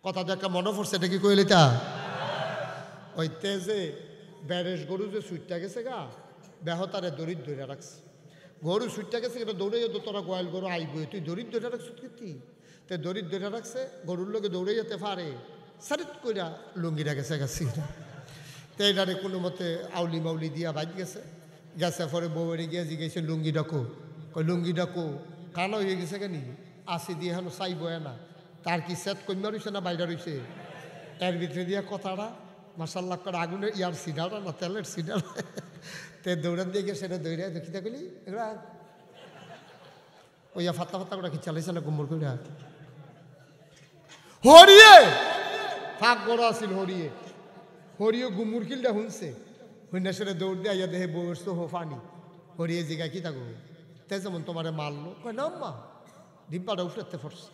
কথা তো একটা মনে পড়ছে, এটা কি কইলি তা ওই তেজে ব্যারেজ গরু যে সুইটটা গেছে গা বেহতারে দরিদ ধরে রাখছে, গরু সুইটটা গেছে কিন্তু দৌড়ে যেত তোরা গোয়াল গরু আইব, তুই দরিদ ধরে রাখছ কি তে দরিদ ধরে রাখছে, গরুর লোকে দৌড়ে যেতে পারে সারিত কইরা লুঙ্গিটা গেছে গেছি তো এটারে কোনো মতে আউলি মাউলি দিয়া বাজ গেছে গেছে পরে বউয়ের গিয়ে জিগেছে লুঙ্গি ডাকো, কই লুঙ্গি ডাকো কালো হয়ে গেছে কেন আসি দিয়ে হেন চাইব না, তার কি সেট কমা রয়েছে না বাইরে রয়েছে, এর ভিতরে দিয়া কথাটা মাসাল্লাহ করে আগুনের ইয়ার সিডারা না তেলের সিডার তে দৌড়ান দিয়ে গিয়ে সেটা দৌড়ে দেখি দেখলি এগুলা ওইয়া ফাত্তা ফাত্তা করে কি চালাইছে না কুম্বর করে হরিয়ে ফাঁক বড় আসিল হরিয়ে হরিয়ে গুমুর কিলটা শুনছে হইনা সেটা দৌড় দিয়ে আইয়া দেহে বউর হো ফানি হরিয়ে জিগা কি থাকো তে যেমন তোমারে মারলো কয় না মা ডিব্বাটা উঠতে পড়ছে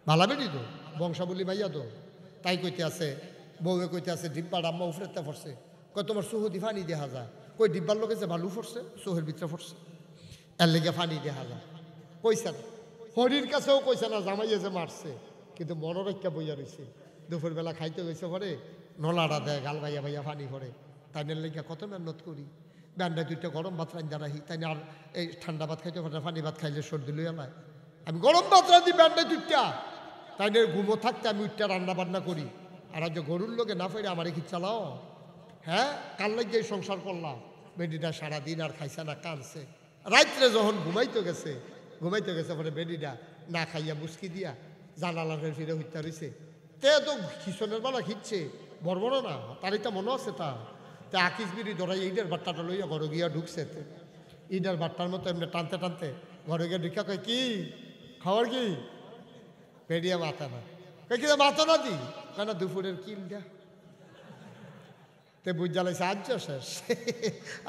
ভালা বেটি তো বংশাবলী মাইয়া তো তাই কইতে আছে বউয়ে কইতে আছে ডিব্বাটা আম্মা উফরেতে পড়ছে, কয় তোমার সুহদি ফানি দেখা যায়, কই ডিব্বার লোকে যে ভালু পড়ছে সোহের ভিতরে পড়ছে এর লেগে ফানি দেখা যায়, কইছে না হরির কাছেও কইছে না জামাইয়ে যে মারছে, কিন্তু মনোরক্ষা বইয়া রয়েছে দুপুরবেলা খাইতে গেছে পরে নলাটা দেয় গাল বাইয়া বাইয়া ফানি পড়ে, তাই লেগে কত মেহনত করি ব্যান্ডায় দুইটা গরম ভাত রান্না রাখি, তাই আর এই ঠান্ডা ভাত খাইতে পারে ফানি ভাত খাইলে সর্দি লইয়া নাই, আমি গরম ভাত রাঁধি ব্যান্ডায় দুইটা, তাই ঘুমো থাকতে আমি উঠটা রান্না বান্না করি, আর যে গরুর লোকে না ফেরে আমারে কি চালাও, হ্যাঁ কাল লাগিয়ে সংসার করলাম, বেডিটা সারাদিন আর খাইছে না কানছে, রাত্রে যখন ঘুমাইতে গেছে পরে বেডিটা না খাইয়া মুসকি দিয়া জানালার ফিরে হইতে রয়েছে, তে তো খিচনের বেলা খিচ্ছে বড় বড় না তার এটা মনে আছে তা আকিস বিড়ি ধরাই ইডের বাট্টাটা লইয়া ঘরে গিয়া ঢুকছে, ইডের বাট্টার মতো এমনি টানতে টানতে ঘরে গিয়ে ঢুকা কয় কি খাওয়ার কি বেরিয়া মাথা না কই কি মাথা না দি কেন দুপুরের কিলটা তে বুঝ জ্বালাইছে আজ শেষ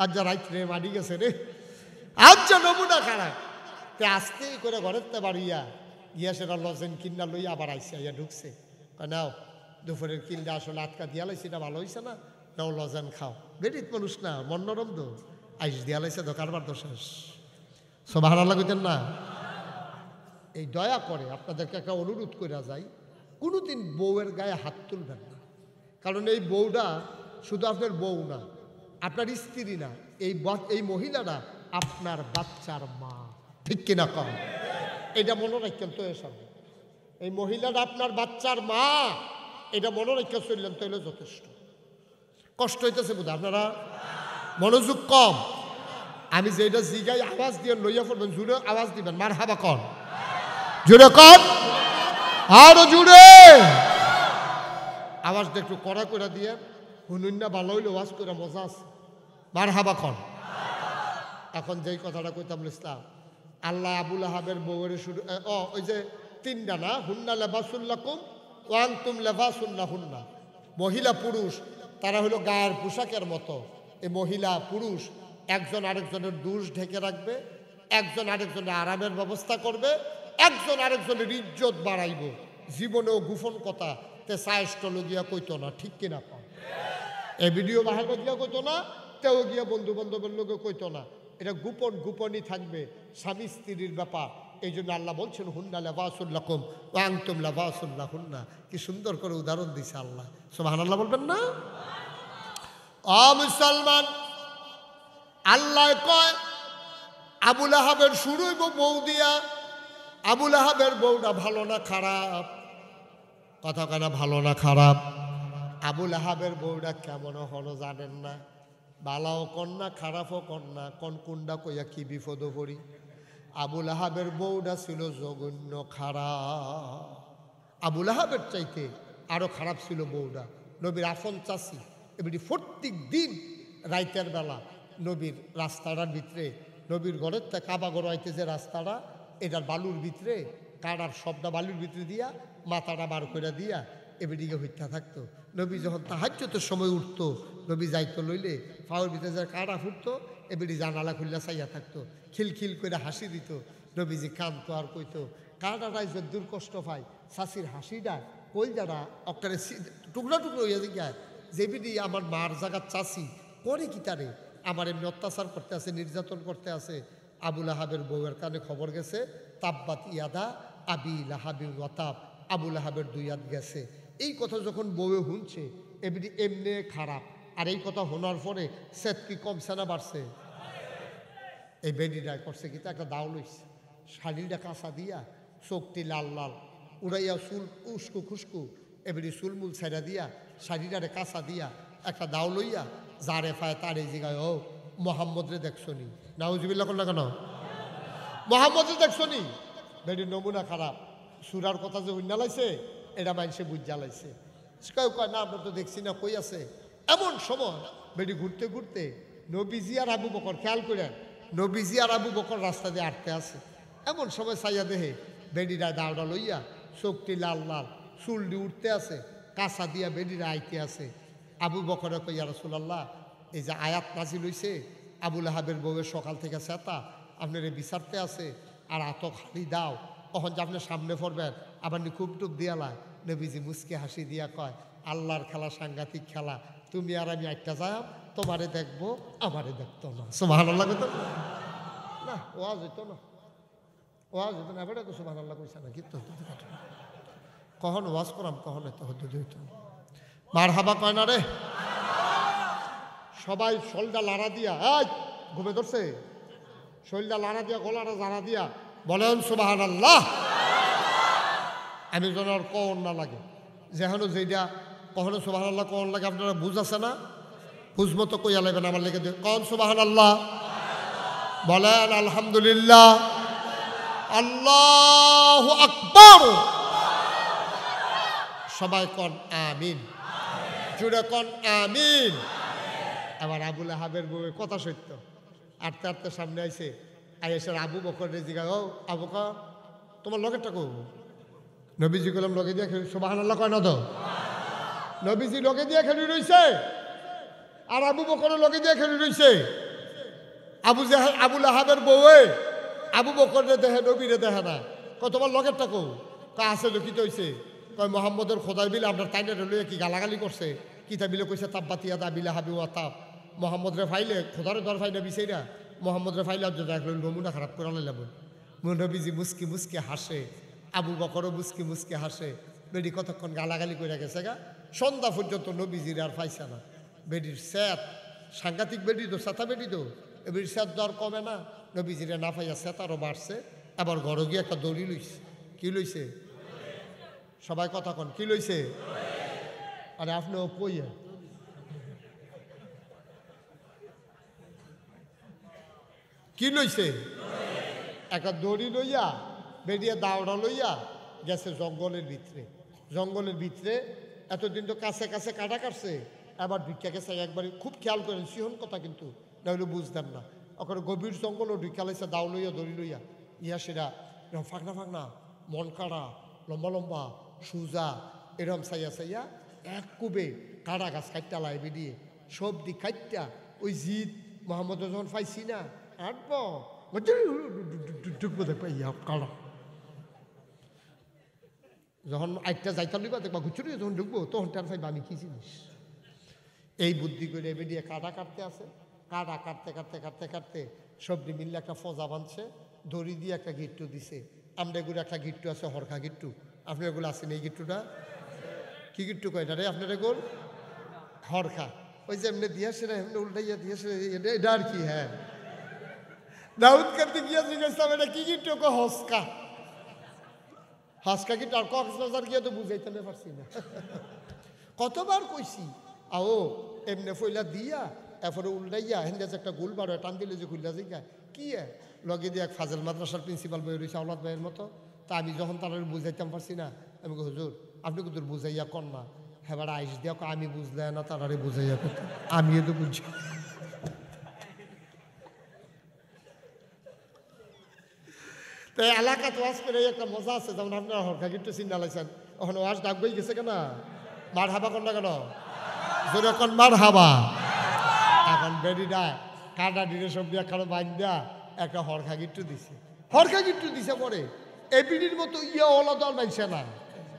আজ রাত্রে মারি গেছে রে আজ নমুনা খারাপ, তে আস্তেই করে ঘরের তে বাড়িয়া গিয়া সেটা লজেন কিনা লইয়া আবার আইসে ইয়া ঢুকছে, নাও দুপুরের কিলটা আসলে আটকা দিয়া লাইছে, এটা ভালো হয়েছে না, নাও লজেন খাও, বেরিত মানুষ না মন নরম তো আইস দিয়া লাইছে তো কারবার তো শেষ, সব ভালো লাগতেন না। এই দয়া করে আপনাদেরকে একটা অনুরোধ করে যাই, কোনোদিন বউয়ের গায়ে হাত তুলবেন না, কারণ এই বউটা শুধু আপনার বউ না, আপনার স্ত্রী না, এই মহিলাটা আপনার বাচ্চার মা, ঠিক কিনা কম, এটা মনে রাখেন তো এসব, এই মহিলাটা আপনার বাচ্চার মা, এটা মনে রেখে চললেন তো হলে যথেষ্ট। কষ্ট হইতেছে বোধ আপনারা মনোযোগ কম, আমি যেটা জিগাই আওয়াজ দিয়ে লইয়া পড়বেন, জুড়ে আওয়াজ দিবেন মার হাবা কন, জুড়ে কন আরো জুড়ে আওয়াজটা একটু কড়া করে দিয়ে হুনুন না ভালো হইলে ওয়াজ করে মজা আছে, মার হাবা কন। এখন যেই কথাটা কইতাম ইসলাম, আল্লাহ আবুল আহাবের বউয়ের শুরু ওই যে তিনটা না, হুন্না লেবাসুল্লাকুম ওয়াং তুম লেবাসুল্লাহ হুন্না, মহিলা পুরুষ তারা হলো গায়ের পোশাকের মতো, এই মহিলা পুরুষ একজন আরেকজনের দুষ ঢেকে রাখবে, একজন আরেকজনের আরামের ব্যবস্থা করবে, একজন আরেকজনের ইজ্জত বাড়াইব, জীবনেও গোপন কথা তে সায়ষ্ট লগিয়া কইতো না, ঠিক কিনা পাও, এই ভিডিও বাহার গিয়া কইতো না, তেও গিয়া বন্ধু বান্ধবের লোকে কইতো না, এটা গোপন গোপনই থাকবে, স্বামী স্ত্রীর ব্যাপার। এই জন্য আল্লাহ বলছেন হুন্না লেবাসুল্লাকুম ওয়া আনতুম লেবাসুল্লাহ হুন্না, কি সুন্দর করে উদাহরণ দিছে আল্লাহ, সুবহানাল্লাহ বলবেন না। মুসলমান আল্লাহ কয় আবুল আহাবের শুরু হইব বউ দিয়া, আবুল আহাবের বউটা ভালো না খারাপ, কথা কেনা ভালো না খারাপ, আবুল আহাবের বউটা কেমন হলো জানেন না, বালাও কন্যা খারাপও কন্যা, কোনটা কইয়া কি বিপদ পড়ি, আবুল আহাবের বউটা ছিল জঘন্য খারাপ, আবুল আহাবের চাইতে আরো খারাপ ছিল বউটা, নবীর আফন চাষি, এবারে প্রত্যেক দিন রাইতের বেলা নবীর রাস্তাটার ভিতরে, নবীর ঘরের তা কাবা ঘর আইতে যে রাস্তাটা, এটার বালুর ভিতরে কাড়ার শব্দা বালুর ভিতরে দিয়া মাথাটা বার করে দিয়া এবারে হইতে থাকতো, নবী যখন তাহাজ্জুদের সময় উঠতো, নবী যাইতো লইলে পাওয়ার ভিতরে যে কাড়া ফুটতো, এবারে জানালা খুললা চাইয়া থাকতো, খিলখিল করে হাসি দিত, নবীজি কাঁদতো আর কইতো কাড়াটাই যদ্দূর কষ্ট পায়, শাশির হাসিটা কই যারা অক্কারে টুকরা টুকরো হইয়া যায়, যেবিডি আমার মার জায়গার চাষি করে কি তারে আমার এমনি অত্যাচার করতে আছে, নির্যাতন করতে আছে। আবুল আহাবের বউয়ের কানে খবর গেছে, তাব্বাত ইয়াদা আবি লাহাবি ওয়াতাব, আবুল আহাবের 2 হাত গেছে। এই কথা যখন বউয়ে শুনছে এমনি এমনি খারাপ, আর এই কথা শোনার পরে সেত কি কমছে না বাড়ছে? এই বেডিটায় করছে কিন্তু একটা দাও লইছে, শাড়িটা কাঁচা দিয়া, চোখটি লাল লাল, উড়াইয়া চুল উস্কু খুস্কু এবারে চুলমুল ছেড়া দিয়া, শাড়িটারে কাঁচা দিয়া একটা দাও লইয়া যারে পায় তার এই জায়গায়, ও মোহাম্মদ রে দেখছো নি? নাউজুবিল্লাহ করল না কেন? মোহাম্মদ রে দেখছো নি? বেডির নমুনা খারাপ, সুরার কথা যে উন্না লাইছে এটা মানুষে বুঝা লাইছে। কেউ কয় না আমরা তো দেখছি না, কই আছে? এমন সময় বেডি ঘুরতে ঘুরতে নবীজি আর আবু বকর, খেয়াল করেন, নবীজি আর আবু বকর রাস্তা দিয়ে আটতে আছে। এমন সময় চাইয়া দেহে বেডিরা দাওড়া লইয়া, চোখটি লাল লাল, চুলটি উঠতে আছে, কাঁচা দিয়া বেডিরা আইতে আছে। আবু বকরে কই, ইয়া রাসূলুল্লাহ, এই যে আয়াত নাজিল হইছে, আবুল আহাবের বউয়ের সকাল থেকে চেতা আপনার বিচারতে আছে, আর আত খালি দাও, তখন যে আপনি সামনে পড়বেন আবার খুব টুপ দিয়ালা। নবীজি মুসকে হাসি দিয়া কয়, আল্লাহর খেলা সাংঘাতিক খেলা, তুমি আর আমি একটা যাই, তোমারে দেখবো আমারে দেখতো না। সুবহানাল্লাহ কইতো না, ওয়াজ হইতো না, ওয়াজ হইতো না, এবার তো সুবহানাল্লাহ কইছে না, কিন্তু কখন ওয়াজ করাম, কখন এত হদ্দ হইতো। মারহাবা কয় না রে? সবাই শোলটা লাড়া দিয়া, এই ঘুমে ধরছে, শোলটা লাড়া দিয়া, গলাটা জাড়া দিয়া বলেন সুবহানাল্লাহ। আমি যেন আর কন না লাগে, যেহেন যেটা কখনো সুবহানাল্লাহ কন লাগে, আপনারা বুঝ আছে না? বুঝ মতো কইয়া লাগবেন আমার লেগে দিয়ে কন সুবহানাল্লাহ, বলেন আলহামদুলিল্লাহ, আল্লাহু আকবার, সবাই কন আমিন, জুড়ে কন আমিন। আবার আবুল আহাবের বউয়ের কথা সত্য, আটতে আটতে সামনে আইছে, আইসের আবু বকর জিগায়, ও আবু বকর তোমার লগেরটা কো? নবীজি কলাম লগে দিয়ে খেলি, সুবহানাল্লাহ কয় না তো? নবীজি লগে দিয়ে খেলি রইছে, আর আবু বকরের লগে দিয়ে খেলি রইছে। আবুল আহাবের বউয়ে আবু বকরে দেখে, নবীরে দেখে না। কয় তোমার লগেরটা কো? কয় আছে, লক্ষিত হইছে। কয় মোহাম্মদের খোদাই বিলে আপনার তাইনের লইয়া কি গালাগালি করছে, কিতা বিলে কইছে তাব্বাতিয়া দা বিলা হাবি ওয়া তাব। মোহাম্মদ রে ফাইলে খোদারে দর ফাইলে বিষয়রা, মোহাম্মদ রে ফাইলে দেখলেন নমুনা খারাপ করে লাইলাম। নবীজি মুস্কি মুস্কি হাসে, আবু বকরও মুস্কি মুস্কি হাসে। বেডি কতক্ষণ গালাগালি করে গেছে গা, সন্ধ্যা পর্যন্ত নবীজির আর পাইছে না। বেডির স্যাত সাংঘাতিক, বেডি তো সাথা বেডি তো, এবার স্যাত দর কমে না, নবীজিরে না পাইয়া স্যাত আরও বাড়ছে। আবার ঘরে গিয়ে একটা দড়ি লইছে। কি লইছে? সবাই কথা কন, কি লইছে? আরে আপনিও কইয়া কি লইছে? একটা দড়ি লইয়া বেরিয়ে দাওড়া লইয়া গেছে জঙ্গলের ভিতরে। জঙ্গলের ভিতরে এতদিন তো কাছে কাছে কাটা কাটছে, আবার ঢুকিয়া গেছে একবারে। খুব খেয়াল করেন, সিহন কথা কিন্তু, না হলে বুঝতেন না। ওখানে গভীর জঙ্গলও ঢুকিয়া লাইছে, দাও লইয়া দড়ি লইয়া, ইয়া সেরা ফাঁকনা ফাঁকনা, মন কাড়া, লম্বা লম্বা, সুজা, এরম চাইয়া চাইয়া এক কুবে কাড়া গাছ কাটটা লাই বেরিয়ে সব দিক কাটটা ওই জিদ মোহাম্মদ যখন পাইছি না আটব ঢুকবো, দেখবা ইয়া কাড়া যখন একটা যাইতে লিবা দেখবা ঘুচুরি, যখন ঢুকবো তখন টার পাইবা আমি কি জিনিস। এই বুদ্ধি করে বেরিয়ে কাটা কাটতে আছে। কাটা কাটতে কাটতে কাটতে কাটতে সবজি মিললে একটা ফজা বাঁধছে, দড়ি দিয়ে একটা গিট্টু দিছে। আমরা এগুলো একটা গিট্টু আছে, হরকা গিট্টু, আপনার এগুলো আসেন এই গিট্টুটা কি গিট্টু কয়টা রে আপনার? এগুল হরকা, ওই যে এমনি দিয়েছে না, এমনি উল্টাইয়া দিয়েছে, এটা আর কি? হ্যাঁ, দাউদ করতে গিয়ে জিজ্ঞাসা, এটা কি গিট্টু? হসকা। হসকা গিট্টু। আর কক্সবাজার গিয়ে তো বুঝাইতে পারছি না, কতবার কইছি। আও এমনি ফইলা দিয়া এরপরে উল্টাইয়া হেন যে একটা গোল বারো টান দিলে যে খুললা জিগা কি লগে দিয়ে এক ফাজল মাদ্রাসার প্রিন্সিপাল বই রয়েছে আওলাদ ভাইয়ের মতো। তা আমি যখন তারা বুঝাইতাম পারছি না, আমি হুজুর আপনি কিন্তু বুঝাইয়া কর না। হ্যাঁ আইস দিয়া আমি বুঝলে না, তারারে বুঝাইয়া করতে, আমিও তো বুঝি। তো এলাকা তো ওয়াজ করে একটা মজা আছে, যেমন আপনারা হরকা গিট্টু চিন্তা লাইছেন, ওখানে ওয়াজ ডাক বই গেছে কেন? মার হাবা কর না কেন? যেরকম মার হাবা। এখন বেডিটা কাটা ডিরে সব দিয়া কারো বাইন দিয়া একটা হরকা গিট্টু দিছে। হরকা গিট্টু দিছে পরে এবিডির মতো ইয়া ওলা দল মানছে না।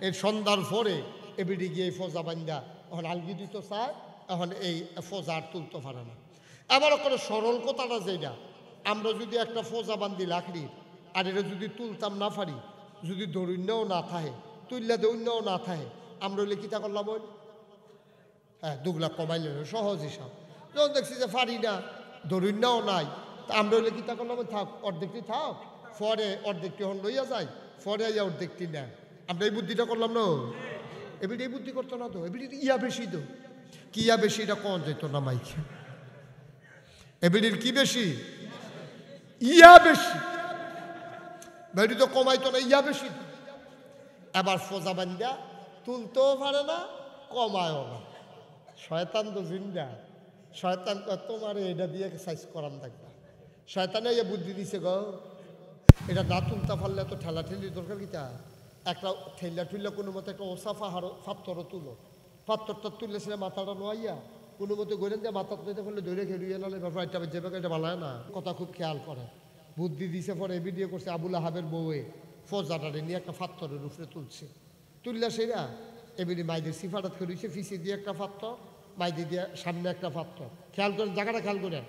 এই সন্ধ্যার পরে এবিডি গিয়ে এই ফজা বান্ধা এখন আলগি দিত চায়, এখন এই ফজা আর তুলতে পারে না। আবার ওখানে সরল কথাটা যেটা, আমরা যদি একটা ফজা বান্ধি লাকড়ির, আর এটা যদি তুলতাম না পারি, যদি দরুণ্যও না থাকে, তুললে দৈন্যও না থাকে আমরা হইলে কিতা করলাম ওই হ্যাঁ 2 লাখ কমাইলে সহজ হিসাব যখন দেখছি যে পারি না দৈন্যও নাই তা আমরা হইলে কিতা করলাম থাক অর্ধেকটি থাক পরে অর্ধেকটি হন লইয়া যায় পরে আইয়া অর্ধেকটি নেন আমরা এই বুদ্ধিটা করলাম না এবিডি এই বুদ্ধি করতো না তো এবিডি ইয়া বেশি তো কি ইয়া বেশি এটা কোন যেত না মাইকে এবিডির কি বেশি ইয়া বেশি বেডি তো কমাইতো না ইয়া বেশি এবার সোজা বান্ধা তুলতেও পারে না কমায়ও না শয়তান তো জিন্দা শয়তান তোমার এটা দিয়ে সাইজ করান থাকবে শয়তানে ইয়ে বুদ্ধি দিছে গো এটা না তুলতে পারলে তো ঠেলা ঠেলির দরকার কিতা একটা ঠেলা ঠুললে কোনো মতো একটা ওসাফা পাত্তরও তুলো পাত্তরটা তুললে সেটা মাথাটা নোয়াইয়া কোনো মতো গড়েন দিয়ে মাথা তুলতে পারলে দৌড়ে খেলুইয়া নাহলে ব্যাপার এটা যে এটা ভালো না কথা খুব খেয়াল করে বুদ্ধি দিছে পরে এ ভিডিও করছে আবুল আহাবের বউয়ে ফজাটারে নিয়ে একটা পাত্তরের উপরে তুলছে তুললে সেরা এমনি মাইদের সিফাটাত করেছে ফিসে দিয়ে একটা পাত্র মাইদি দিয়ে সামনে একটা পাত্র খেয়াল করেন জায়গাটা খেয়াল করেন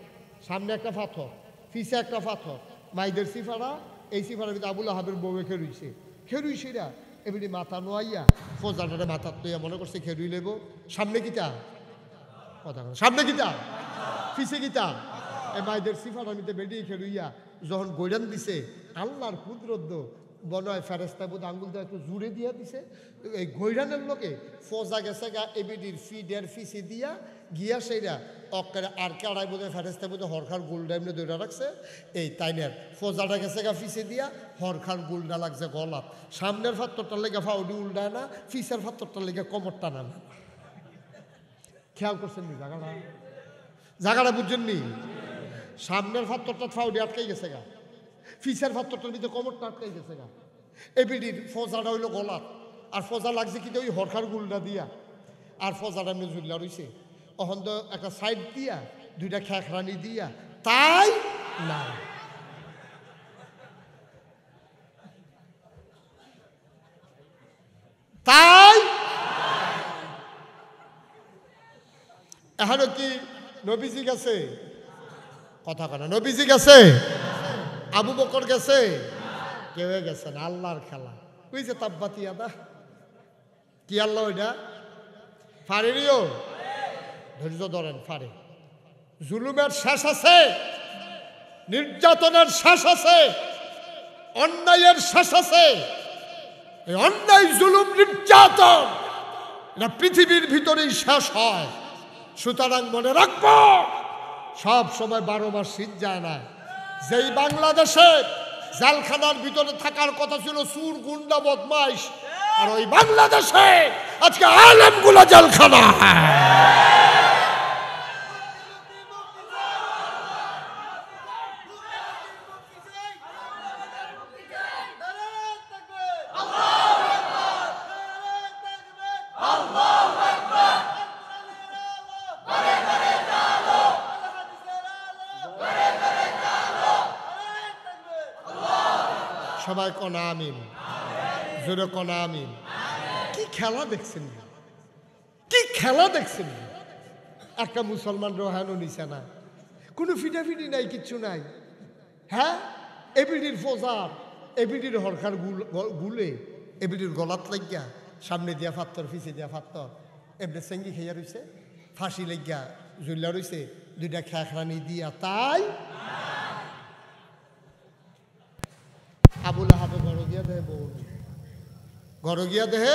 সামনে একটা পাথর ফিসে একটা পাথর মাইদের সিফারা এই সিফারের ভিতরে আবুল আহাবের বউয়ে খেরুই সেরা এমনি মাথা নোয়াইয়া ফজাটারে মাথার তৈয়া মনে করছে খেরুই লেব সামনে কিতা কথা সামনে কিতা ফিসে কিতা এই মাইদের সিফাটা নিতে বেরিয়ে খেলুইয়া যখন গৈরান দিছে আল্লাহর কুদরত মনে হয় ফেরেস্তা বোধ আঙ্গুল দেওয়া একটু জুড়ে দিয়া দিছে এই গৈরানের লোকে ফজা গেছে গা এবিডির ফিডের ফিসি দিয়া গিয়া সেইরা অক্কারে আর কাড়াই বোধ ফেরেস্তা বোধ হরখার গোলডা এমনি দৌড়া রাখছে এই তাইনের ফজাটা গেছে গা ফিসে দিয়া হরখার গোলডা লাগছে গলাত সামনের ফাত্তরটার লেগে ফাউডি উল্ডায় না ফিসের ফাত্তরটার লেগে কমরটা না খেয়াল করছেন নি জায়গাটা বুঝছেন নি সামনের ফাত্তরটা ফাউডি আটকাই গেছে গা ফিসের ফাত্তরটার ভিতরে কমরটা আটকাই গেছে গা এবিডির ফজাটা হইলো গলাত আর ফজা লাগছে কিন্তু ওই হরখার গুলটা দিয়া আর ফজাটা এমনি ঝুল্লা রইছে অহন তো একটা সাইড দিয়া 2টা খেখরানি দিয়া তাই না তাই এখনো কি নবীজি গেছে কথা কেন নবীজি গেছে আবু বকর গেছে কেউ গেছে না আল্লাহর খেলা বুঝছে তাব্বাতি আদা কি আল্লাহ ওইটা ফারেরিও ধৈর্য ধরেন ফারে জুলুমের শেষ আছে নির্যাতনের শেষ আছে অন্যায়ের শেষ আছে এই অন্যায় জুলুম নির্যাতন এটা পৃথিবীর ভিতরেই শেষ হয় সুতরাং মনে রাখবো সব সময় 12 মাস শীত যায় না যেই বাংলাদেশে জেলখানার ভিতরে থাকার কথা ছিল চুর গুন্ডা বদমাইশ আর ওই বাংলাদেশে আজকে আলেমগুলো জেলখানা সবাই কোন আমিন জোরে কোন আমিন কি খেলা দেখছেন কি খেলা দেখছেন একটা মুসলমান রোহানো নিছে না কোনো ফিটাফিটি নাই কিচ্ছু নাই হ্যাঁ এবিডির ফজার এবিডির হরখার গুলে এবিডির গলাত লাগিয়া সামনে দিয়া ফাত্তর ফিসে দিয়া ফাত্তর এমনি সেঙ্গি খাইয়া রইছে ফাঁসি লাগিয়া জুল্লা রইছে 2টা খেখরানি দিয়া তাই আবুল আহাবে ঘর গিয়া দেহে বউ ঘর গিয়া দেহে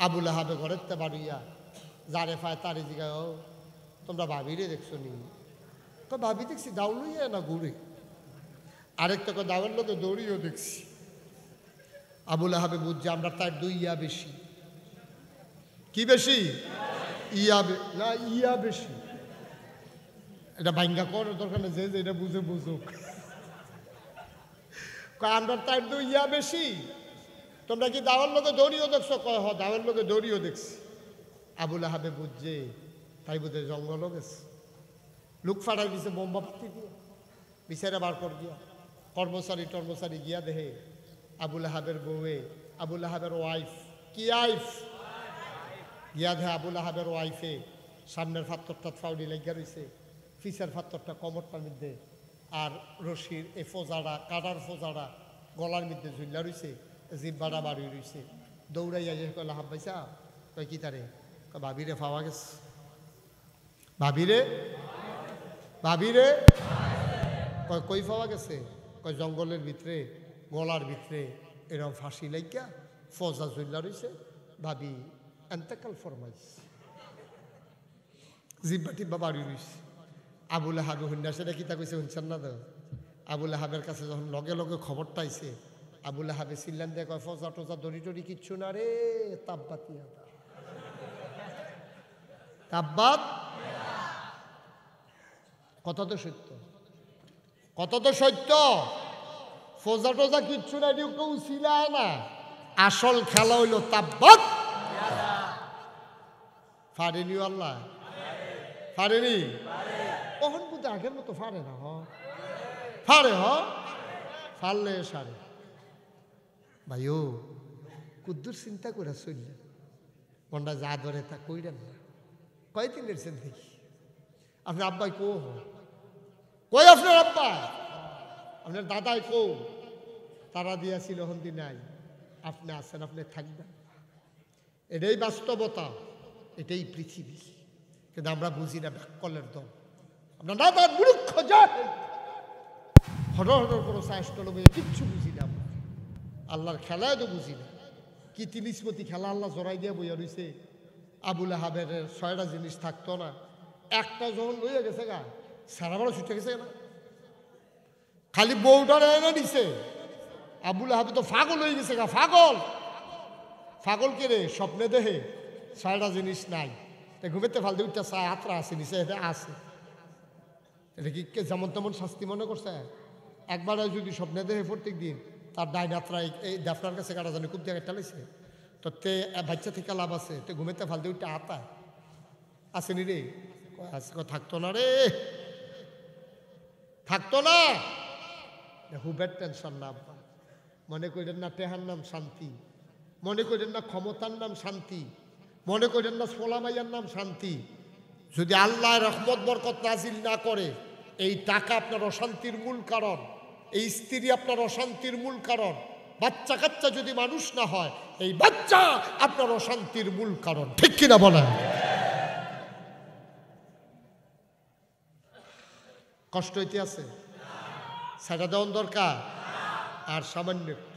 আবুল আহাবে ঘরের তে বাড়িয়া যারে পায় তারে জিগায় ও তোমরা ভাবিরে দেখছো নি তো ভাবি দেখছি দাউল লইয়া না ঘুরে আরেকটা দাউের লোকে দৌড়িও দেখছি আবুল আহাবে বুঝছে আমরা তার 2 ইয়া বেশি কি বেশি ইয়া না ইয়া বেশি এটা ভাঙ্গা করার দরকার নেই যে এটা বুঝে বুঝুক আমরা তার 2 ইয়া বেশি তোমরা কি দাওয়ার লোকে দৌড়িও দেখছো কয় হ দাওয়ার লোকে দৌড়িও দেখছি আবুল আহাবে বুঝছে তাই বোধ হয় জঙ্গলও গেছে লুক ফাটাই দিছে বোম্বা পাতি দিয়ে বিচারে বার কর গিয়া কর্মচারী গিয়া দেহে আবুল আহাবের বউয়ে আবুল আহাবের ওয়াইফ কি আইফ গিয়া দেহে আবুল আহাবের ওয়াইফে সামনের ফাত্তরটা ফাউডি লাগিয়া রয়েছে ফিসের ফাত্তরটা কমরটার মধ্যে আর রশির এই ফোজারা কাটার ফোজারা গলার মধ্যে ঝুল্লা রয়েছে জিব্বাটা বাড়ি রইছে দৌড়াইয়া যে কয় লাহাব পাইছা কয় কি তারে কয় ভাবিরে পাওয়া গেছে ভাবিরে ভাবিরে কয় কই পাওয়া গেছে কয় জঙ্গলের ভিতরে গলার ভিতরে এরকম ফাঁসি লাইকা ফজা জুল্লা রইছে ভাবি এন্তেকাল ফরমাইছে জিব্বা টিব্বা বাড়ি রইছে আবুল আহাবে হুন্ডা সেটা কিতা কইছে শুনছেন না তো আবুল আহাবের কাছে যখন লগে লগে খবরটা আইছে আবুল আহাবে সিল্লান দিয়ে কয় ফজা টজা দড়ি টড়ি কিচ্ছু না রে তাব্বাতিয়া তাব্বাত কথা তো সত্য কত তো সত্য ফজা টজা কিচ্ছু না কেউ কেউ ছিলায় না আসল খেলা হইল তাব্বাত ফারেনি আল্লাহ ফারেনি কখন বুঝতে আগের মতো ফারে না ফারে ফারলে সারে ভাইও কুদ্দুর চিন্তা করে চললেন মনটা যা ধরে তা কইলেন না কয়দিন এসেছেন দেখি আপনার আব্বাই কই আপনার আব্বা আপনার দাদাই তারা দিয়াছিল হন্দি নাই আপনি আছেন আপনি থাকবেন এটাই বাস্তবতা এটাই পৃথিবী কিন্তু আমরা বুঝি না ব্যাককলের দল আমরা দাদার মূর্খ যায় হঠাৎ হঠাৎ কোনো চাষটা কিচ্ছু বুঝি না আমরা আল্লাহর খেলায় তো বুঝি না কি তিলিসমতি খেলা আল্লাহ জড়াই দিয়ে বইয়া রয়েছে আবুল আহাবের 6টা জিনিস থাকতো না একটা যখন লইয়া গেছে গা সারা বড় ছুটে গেছে না খালি বউটার এনে দিছে আবুল আহাবে তো পাগল হয়ে গেছে গা পাগল কে রে স্বপ্নে দেহে 6টা জিনিস নাই তাই ঘুমেতে ফালতে উঠতে চায় আত্রা আছে নিচে এটা আছে এটা কি যেমন তেমন শাস্তি মনে করছে একবার যদি স্বপ্নে দেহে প্রত্যেক দিন তার ডাইন আত্রা এই দাফনার কাছে কাটা জানি খুব জায়গায় টালাইছে তো তে বাচ্চা থেকে লাভ আছে তো ঘুমেতে ফালতে উঠতে আতায় আসেনি রে থাকতো না রে থাকতো না হুবের টেনশন না আব্বা মনে করেন না টেহার নাম শান্তি মনে করেন না ক্ষমতার নাম শান্তি মনে করেন না সোলামাইয়ার নাম শান্তি যদি আল্লাহ রহমত বরকত নাজিল না করে এই টাকা আপনার অশান্তির মূল কারণ এই স্ত্রী আপনার অশান্তির মূল কারণ বাচ্চা কাচ্চা যদি মানুষ না হয় এই বাচ্চা আপনার অশান্তির মূল কারণ ঠিক কিনা বলেন কষ্ট হইতে আছে সেটা দেওয়ার দরকার আর সামান্য একটু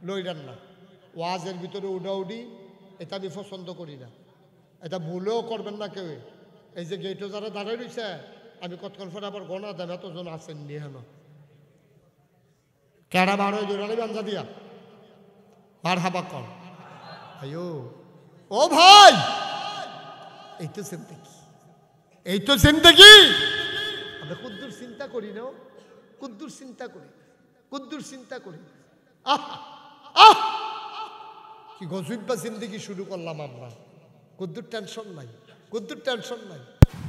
লইরান না ওয়াজের ভিতরে উডাউডি এটা আমি পছন্দ করি না এটা ভুলেও করবেন না কেউ এই যে গেটও যারা দাঁড়ায় রয়েছে আমি কতক্ষণ পরে আবার গণা দেব এতজন আছেন নিয়ে হেন কেডা বার হয়ে জোরালি বাঞ্জা দিয়া বার হাবা কর আয়ো ও ভাই এই তো জিন্দেগি আমরা কুদ্দুর চিন্তা করি না কুদ্দুর চিন্তা করি কি গজুব্বা জিন্দেগি শুরু করলাম আমরা কুদ্দুর টেনশন নাই